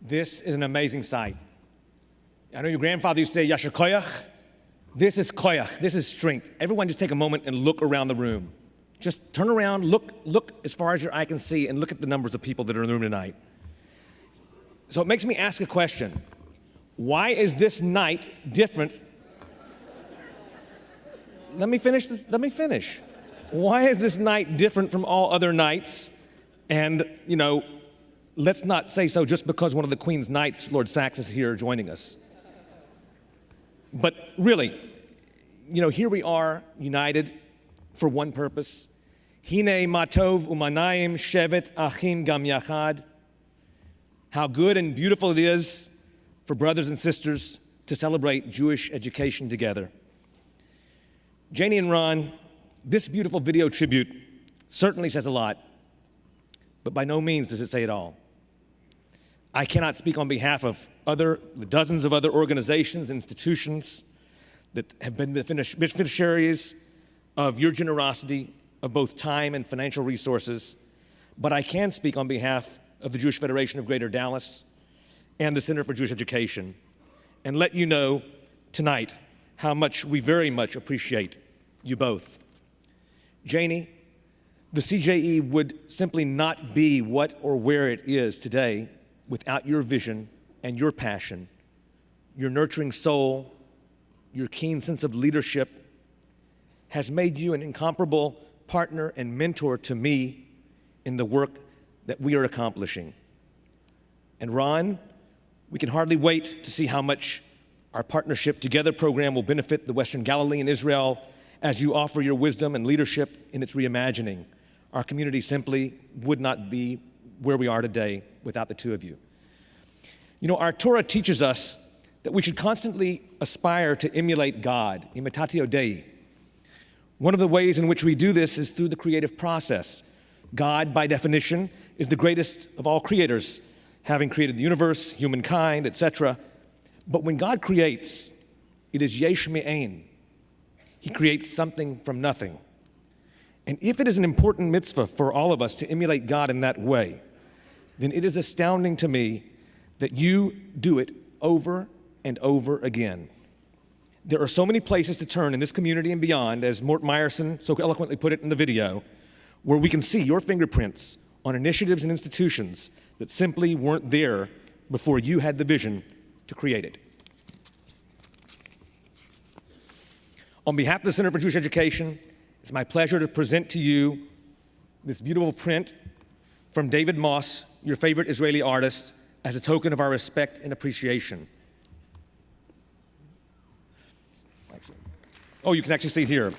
This is an amazing sight. I know your grandfather used to say, Yasher Koyach. This is Koyach, this is strength. Everyone just take a moment and look around the room. Just turn around, look as far as your eye can see, and look at the numbers of people that are in the room tonight. So it makes me ask a question. Why is this night different? Let me finish. Why is this night different from all other nights? And, let's not say so just because one of the Queen's Knights, Lord Sachs, is here joining us. But really, here we are united for one purpose. Hine matov umanayim shevet achim gam yachad. How good and beautiful it is for brothers and sisters to celebrate Jewish education together. Jaynie and Ron, this beautiful video tribute certainly says a lot, but by no means does it say it all. I cannot speak on behalf of the dozens of other organizations and institutions that have been beneficiaries of your generosity of both time and financial resources, but I can speak on behalf of the Jewish Federation of Greater Dallas and the Center for Jewish Education and let you know tonight how much we very much appreciate you both. Jaynie, the CJE would simply not be what or where it is today without your vision and your passion, your nurturing soul, your keen sense of leadership has made you an incomparable partner and mentor to me in the work that we are accomplishing. And Ron, we can hardly wait to see how much our Partnership Together program will benefit the Western Galilee and Israel as you offer your wisdom and leadership in its reimagining. Our community simply would not be where we are today without the two of you. Our Torah teaches us that we should constantly aspire to emulate God, imitatio Dei. One of the ways in which we do this is through the creative process. God, by definition, is the greatest of all creators, having created the universe, humankind, etc. But when God creates, it is yesh me'ein. He creates something from nothing. And if it is an important mitzvah for all of us to emulate God in that way, then it is astounding to me that you do it over and over again. There are so many places to turn in this community and beyond, as Mort Meyerson so eloquently put it in the video, where we can see your fingerprints on initiatives and institutions that simply weren't there before you had the vision to create it. On behalf of the Center for Jewish Education, it's my pleasure to present to you this beautiful print from David Moss, your favorite Israeli artist, as a token of our respect and appreciation. You can actually see it here.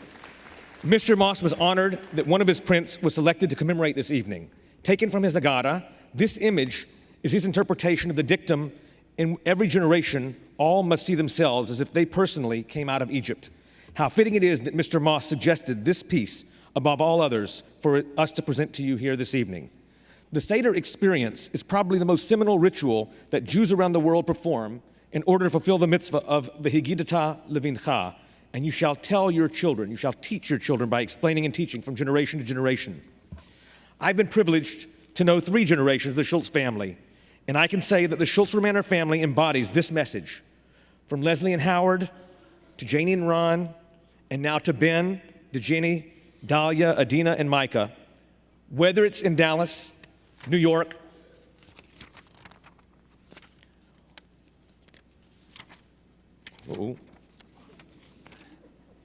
Mr. Moss was honored that one of his prints was selected to commemorate this evening. Taken from his Agada, this image is his interpretation of the dictum, in every generation, all must see themselves as if they personally came out of Egypt. How fitting it is that Mr. Moss suggested this piece above all others for us to present to you here this evening. The Seder experience is probably the most seminal ritual that Jews around the world perform in order to fulfill the mitzvah of V'higidata levincha, and you shall tell your children, you shall teach your children by explaining and teaching from generation to generation. I've been privileged to know 3 generations of the Schultz family, and I can say that the Schultz-Romaner family embodies this message. From Leslie and Howard, to Jaynie and Ron, and now to Ben, Dejini, Dahlia, Adina, and Micah, whether it's in Dallas, New York,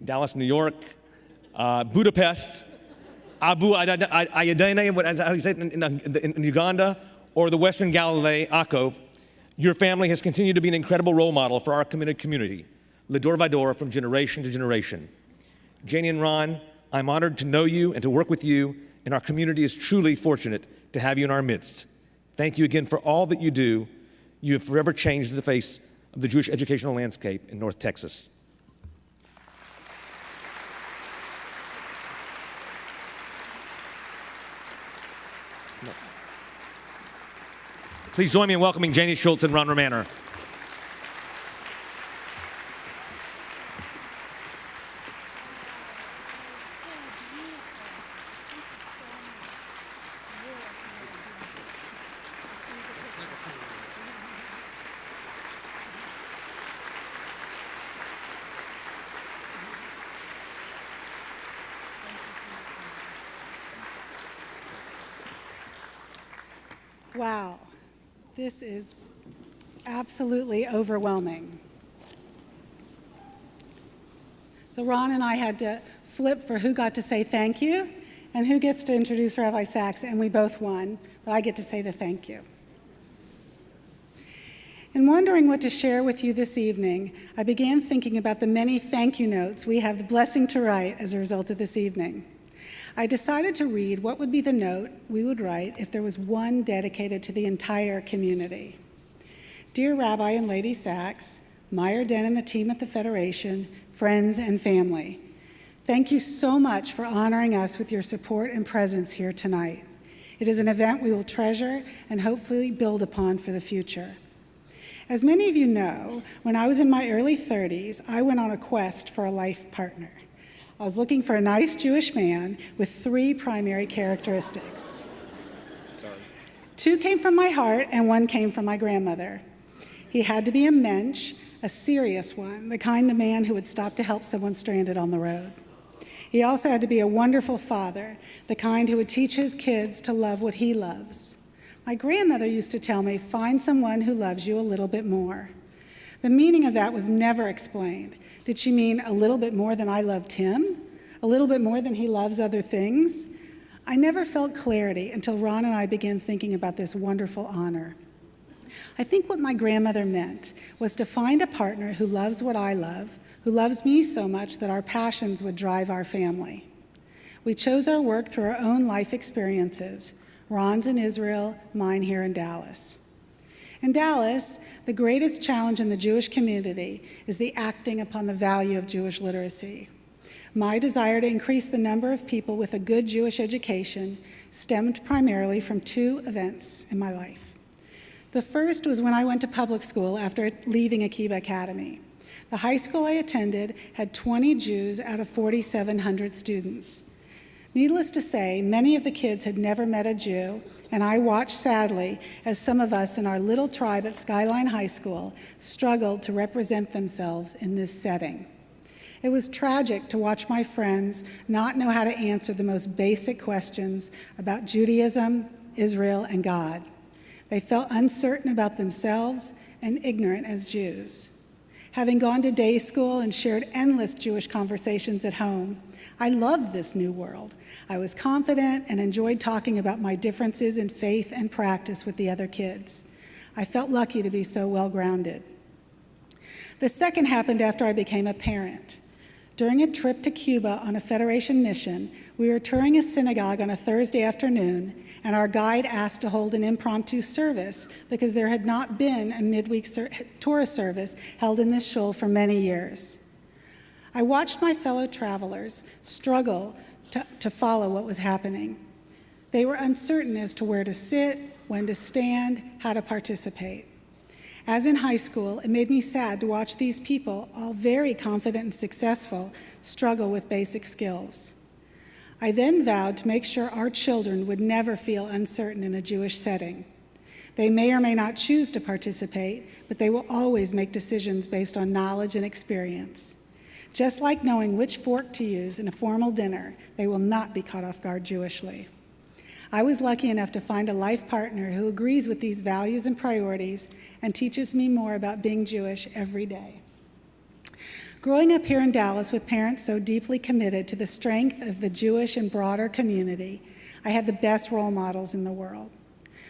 Dallas, New York, Budapest, Abu Ayadene, how do you say it, in Uganda, or the Western Galilee, Akko, your family has continued to be an incredible role model for our committed community, Ledor Vador, from generation to generation. Jaynie and Ron, I'm honored to know you and to work with you, and our community is truly fortunate to have you in our midst. Thank you again for all that you do. You have forever changed the face of the Jewish educational landscape in North Texas. Please join me in welcoming Jaynie Schultz and Ron Romaner. Wow, this is absolutely overwhelming. So Ron and I had to flip for who got to say thank you and who gets to introduce Rabbi Sachs, and we both won, but I get to say the thank you. In wondering what to share with you this evening, I began thinking about the many thank you notes we have the blessing to write as a result of this evening. I decided to read what would be the note we would write if there was one dedicated to the entire community. Dear Rabbi and Lady Sachs, Meyer Den and the team at the Federation, friends and family, thank you so much for honoring us with your support and presence here tonight. It is an event we will treasure and hopefully build upon for the future. As many of you know, when I was in my early 30s, I went on a quest for a life partner. I was looking for a nice Jewish man with 3 primary characteristics. Sorry. 2 came from my heart and 1 came from my grandmother. He had to be a mensch, a serious one, the kind of man who would stop to help someone stranded on the road. He also had to be a wonderful father, the kind who would teach his kids to love what he loves. My grandmother used to tell me, find someone who loves you a little bit more. The meaning of that was never explained. Did she mean a little bit more than I loved him? A little bit more than he loves other things? I never felt clarity until Ron and I began thinking about this wonderful honor. I think what my grandmother meant was to find a partner who loves what I love, who loves me so much that our passions would drive our family. We chose our work through our own life experiences. Ron's in Israel, mine here in Dallas. In Dallas, the greatest challenge in the Jewish community is the acting upon the value of Jewish literacy. My desire to increase the number of people with a good Jewish education stemmed primarily from 2 events in my life. The first was when I went to public school after leaving Akiba Academy. The high school I attended had 20 Jews out of 4,700 students. Needless to say, many of the kids had never met a Jew, and I watched sadly as some of us in our little tribe at Skyline High School struggled to represent themselves in this setting. It was tragic to watch my friends not know how to answer the most basic questions about Judaism, Israel, and God. They felt uncertain about themselves and ignorant as Jews. Having gone to day school and shared endless Jewish conversations at home, I loved this new world. I was confident and enjoyed talking about my differences in faith and practice with the other kids. I felt lucky to be so well-grounded. The second happened after I became a parent. During a trip to Cuba on a Federation mission, we were touring a synagogue on a Thursday afternoon, and our guide asked to hold an impromptu service because there had not been a midweek Torah service held in this shul for many years. I watched my fellow travelers struggle to follow what was happening. They were uncertain as to where to sit, when to stand, how to participate. As in high school, it made me sad to watch these people, all very confident and successful, struggle with basic skills. I then vowed to make sure our children would never feel uncertain in a Jewish setting. They may or may not choose to participate, but they will always make decisions based on knowledge and experience. Just like knowing which fork to use in a formal dinner, they will not be caught off guard Jewishly. I was lucky enough to find a life partner who agrees with these values and priorities and teaches me more about being Jewish every day. Growing up here in Dallas with parents so deeply committed to the strength of the Jewish and broader community, I had the best role models in the world.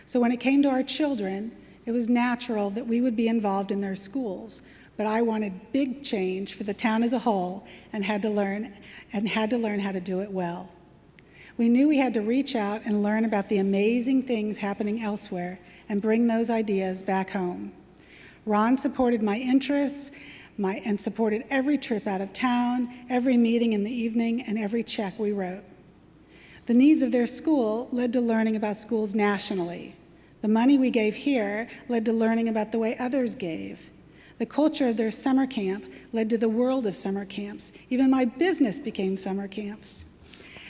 So when it came to our children, it was natural that we would be involved in their schools, but I wanted big change for the town as a whole and had to learn how to do it well. We knew we had to reach out and learn about the amazing things happening elsewhere and bring those ideas back home. Ron supported my interests and supported every trip out of town, every meeting in the evening, and every check we wrote. The needs of their school led to learning about schools nationally. The money we gave here led to learning about the way others gave. The culture of their summer camp led to the world of summer camps. Even my business became summer camps.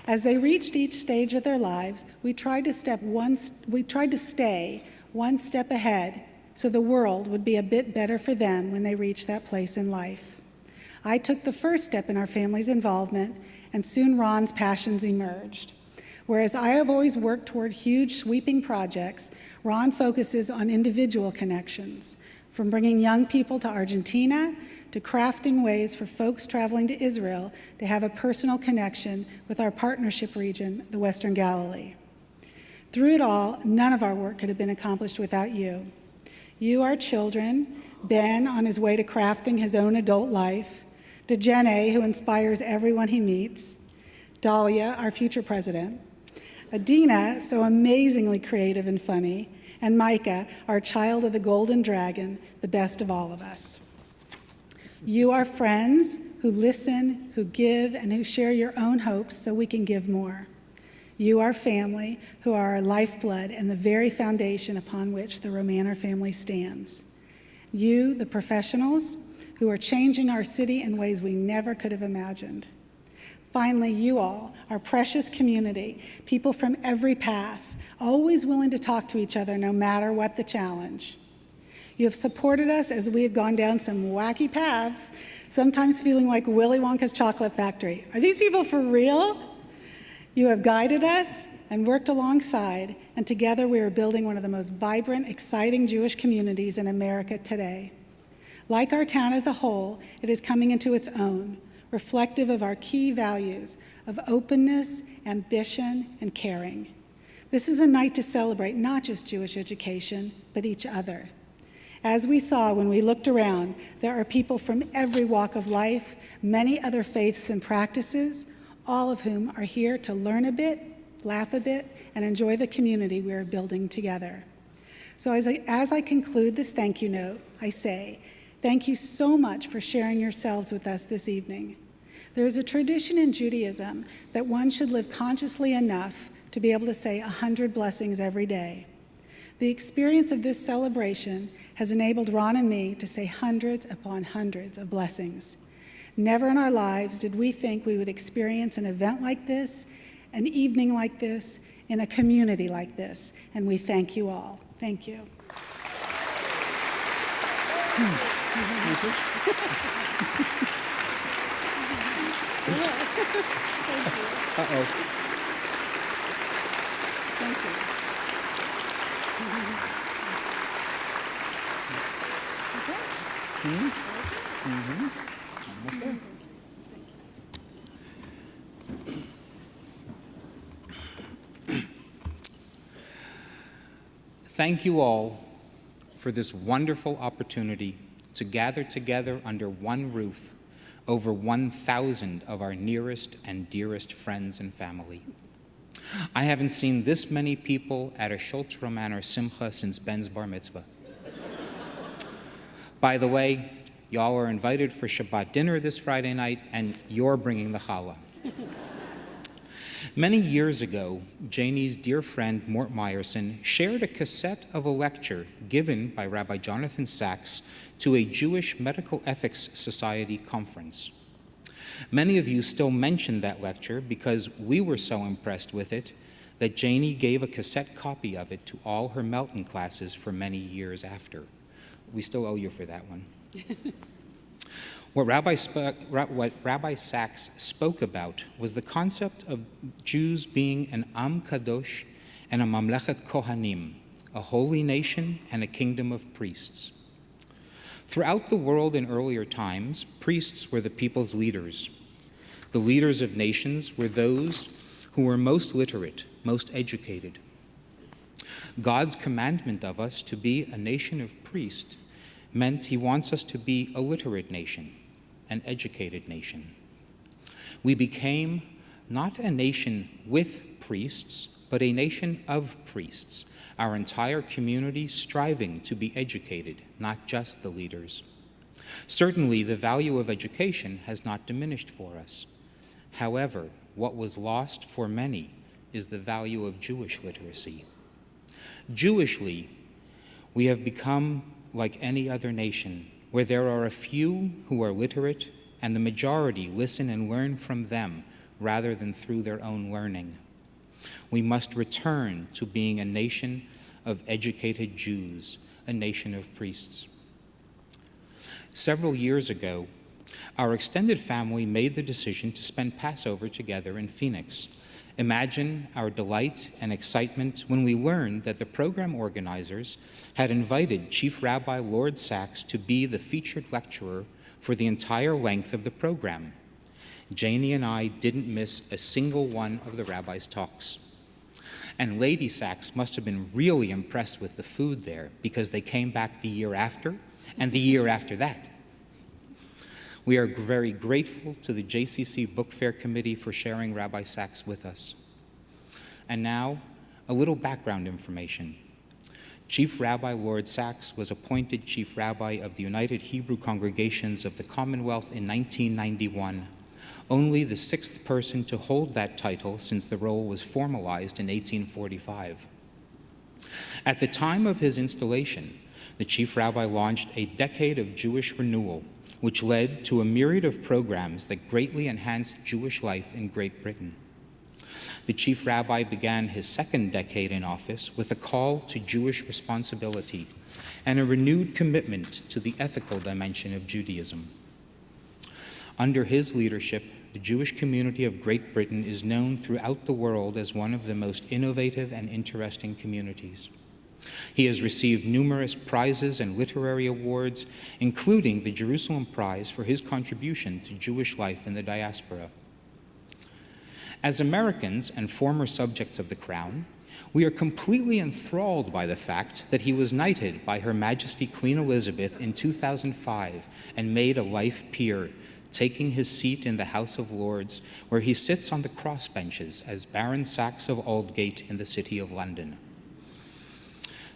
As they reached each stage of their lives, we tried to stay one step ahead so the world would be a bit better for them when they reached that place in life. I took the first step in our family's involvement, and soon Ron's passions emerged. Whereas I have always worked toward huge, sweeping projects, Ron focuses on individual connections, from bringing young people to Argentina to crafting ways for folks traveling to Israel to have a personal connection with our partnership region, the Western Galilee. Through it all, none of our work could have been accomplished without you. You, our children, Ben on his way to crafting his own adult life, to Jaynie, who inspires everyone he meets, Dahlia, our future president, Adina, so amazingly creative and funny, and Micah, our child of the golden dragon, the best of all of us. You are friends who listen, who give, and who share your own hopes so we can give more. You are family who are our lifeblood and the very foundation upon which the Romaner family stands. You, the professionals, who are changing our city in ways we never could have imagined. Finally, you all, our precious community, people from every path, always willing to talk to each other no matter what the challenge. You have supported us as we have gone down some wacky paths, sometimes feeling like Willy Wonka's chocolate factory. Are these people for real? You have guided us and worked alongside, and together we are building one of the most vibrant, exciting Jewish communities in America today. Like our town as a whole, it is coming into its own, reflective of our key values of openness, ambition, and caring. This is a night to celebrate not just Jewish education, but each other. As we saw when we looked around, there are people from every walk of life, many other faiths and practices, all of whom are here to learn a bit, laugh a bit, and enjoy the community we are building together. So as I conclude this thank you note, I say, thank you so much for sharing yourselves with us this evening. There is a tradition in Judaism that one should live consciously enough to be able to say 100 blessings every day. The experience of this celebration has enabled Ron and me to say hundreds upon hundreds of blessings. Never in our lives did we think we would experience an event like this, an evening like this, in a community like this, and we thank you all. Thank you. Uh-oh. Thank you. Almost there. Thank you all for this wonderful opportunity to gather together under one roof over 1,000 of our nearest and dearest friends and family. I haven't seen this many people at a Schultz Romaner Simcha since Ben's bar mitzvah. By the way, y'all are invited for Shabbat dinner this Friday night, and you're bringing the challah. Many years ago, Jaynie's dear friend Mort Meyerson shared a cassette of a lecture given by Rabbi Jonathan Sachs to a Jewish Medical Ethics Society conference. Many of you still mention that lecture because we were so impressed with it that Jaynie gave a cassette copy of it to all her Melton classes for many years after. We still owe you for that one. What Rabbi Sachs spoke about was the concept of Jews being an Am Kadosh and a Mamlechet Kohanim, a holy nation and a kingdom of priests. Throughout the world in earlier times, priests were the people's leaders. The leaders of nations were those who were most literate, most educated. God's commandment of us to be a nation of priests meant he wants us to be a literate nation, an educated nation. We became not a nation with priests, but a nation of priests, our entire community striving to be educated, not just the leaders. Certainly, the value of education has not diminished for us. However, what was lost for many is the value of Jewish literacy. Jewishly, we have become like any other nation, where there are a few who are literate and the majority listen and learn from them rather than through their own learning. We must return to being a nation of educated Jews, a nation of priests. Several years ago, our extended family made the decision to spend Passover together in Phoenix, Imagine our delight and excitement when we learned that the program organizers had invited Chief Rabbi Lord Sachs to be the featured lecturer for the entire length of the program. Jaynie and I didn't miss a single one of the rabbi's talks. And Lady Sachs must have been really impressed with the food there, because they came back the year after and the year after that. We are very grateful to the JCC Book Fair Committee for sharing Rabbi Sachs with us. And now, a little background information. Chief Rabbi Lord Sachs was appointed Chief Rabbi of the United Hebrew Congregations of the Commonwealth in 1991, only the sixth person to hold that title since the role was formalized in 1845. At the time of his installation, the Chief Rabbi launched a decade of Jewish renewal, which led to a myriad of programs that greatly enhanced Jewish life in Great Britain. The Chief Rabbi began his second decade in office with a call to Jewish responsibility and a renewed commitment to the ethical dimension of Judaism. Under his leadership, the Jewish community of Great Britain is known throughout the world as one of the most innovative and interesting communities. He has received numerous prizes and literary awards, including the Jerusalem Prize for his contribution to Jewish life in the diaspora. As Americans and former subjects of the Crown, we are completely enthralled by the fact that he was knighted by Her Majesty Queen Elizabeth in 2005 and made a life peer, taking his seat in the House of Lords, where he sits on the crossbenches as Baron Sachs of Aldgate in the City of London.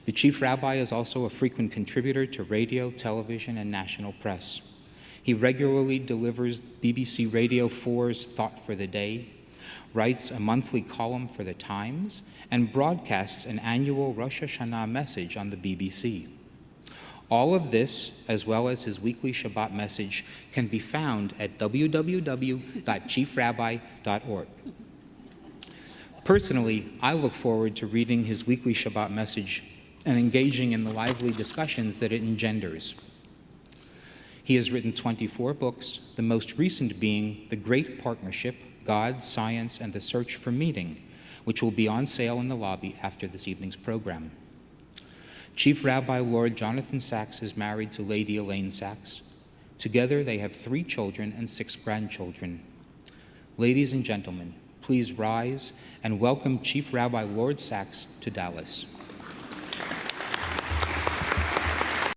The Chief Rabbi is also a frequent contributor to radio, television, and national press. He regularly delivers BBC Radio 4's Thought for the Day, writes a monthly column for The Times, and broadcasts an annual Rosh Hashanah message on the BBC. All of this, as well as his weekly Shabbat message, can be found at www.chiefrabbi.org. Personally, I look forward to reading his weekly Shabbat message and engaging in the lively discussions that it engenders. He has written 24 books, the most recent being The Great Partnership, God, Science, and the Search for Meaning, which will be on sale in the lobby after this evening's program. Chief Rabbi Lord Jonathan Sachs is married to Lady Elaine Sachs. Together they have 3 children and 6 grandchildren. Ladies and gentlemen, please rise and welcome Chief Rabbi Lord Sachs to Dallas.